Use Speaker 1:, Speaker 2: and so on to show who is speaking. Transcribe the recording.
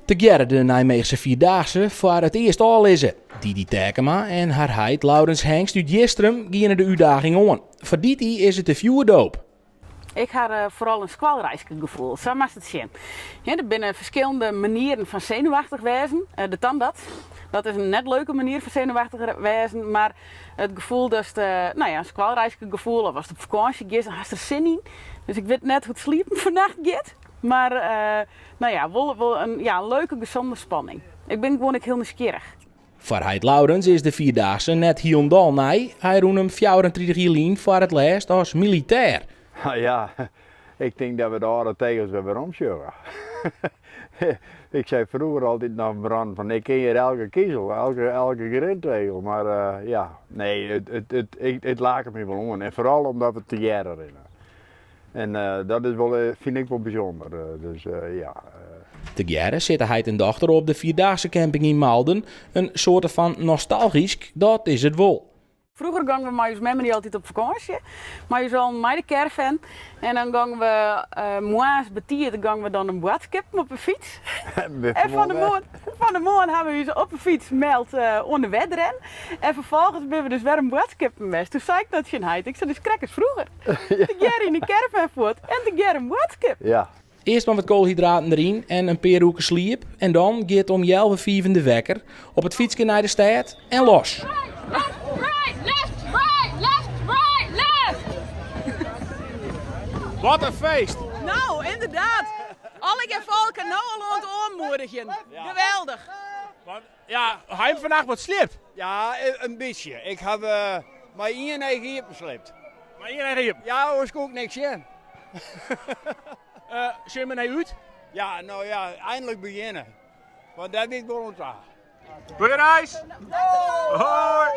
Speaker 1: Te Gerre de Nijmeegse Vierdaagse voor het eerst al is het. Didi Tekema en haar heid Laurens Hengst uit Jestrum gaan de uitdaging aan. Voor Didi is het de vuurdoop.
Speaker 2: Ik had vooral een squalreisgevoel, zo mag het zien. Ja, er zijn verschillende manieren van zenuwachtig wezen. De tandarts, dat is een net leuke manier van zenuwachtig wezen, maar het gevoel dat een squalreisgevoel of als het op vakantie gaat, dan had er zin in. Dus ik weet net hoe het sliepen vannacht gaat. Maar wel een leuke, gezonde spanning. Ik ben gewoon heel nieuwsgierig.
Speaker 1: Voor Heid Laurens is de Vierdaagse net hielendal nee. Hij roept hem 34 jaar voor het laatst als militair.
Speaker 3: Ja, ik denk dat we de oude tegels weer omschuiven. Ik zei vroeger altijd naar brand van ik ken hier elke kiezel, elke grindtegel. Maar het laat me wel om. En vooral omdat we te jaren rennen. En dat is wel, vind ik wel bijzonder.
Speaker 1: Te Gerre zit hij en dochter op de Vierdaagse camping in Malden. Een soort van nostalgisch, dat is het wel.
Speaker 2: Vroeger gingen we met ons memory altijd op vakantie. Maar je zal met de caravan. En dan gingen we moa's betiert, dan gingen we dan een boodschap op een fiets. En van de morgen hebben we ons op een fiets meld onder wedren. En vervolgens ben we dus weer een boodschap geweest. Toen zei ik dat je heid. Ik zei dus krekkers vroeger. Te Gerre in de caravan voort en te Gerre een boodschap.
Speaker 3: Ja.
Speaker 1: Eerst maar wat koolhydraten erin en een paar hoeken sliep. En dan gaat om 11:05 de wekker op het fietsje naar de stad en los.
Speaker 4: Wat een feest!
Speaker 2: Nou, inderdaad. Alle volken nou al aan het aanmoedigen. Geweldig.
Speaker 4: Ja, hij heeft vandaag wat slipt.
Speaker 5: Ja, een beetje. Ik heb maar één eigen hier beslept.
Speaker 4: Maar iedereen riep.
Speaker 5: Ja, hoor, ik ook niks in.
Speaker 4: Zie je naar uit?
Speaker 5: Ja, nou ja, eindelijk beginnen. Want dat weet ik wel ontzettend.
Speaker 4: Goeie reis! Hoi!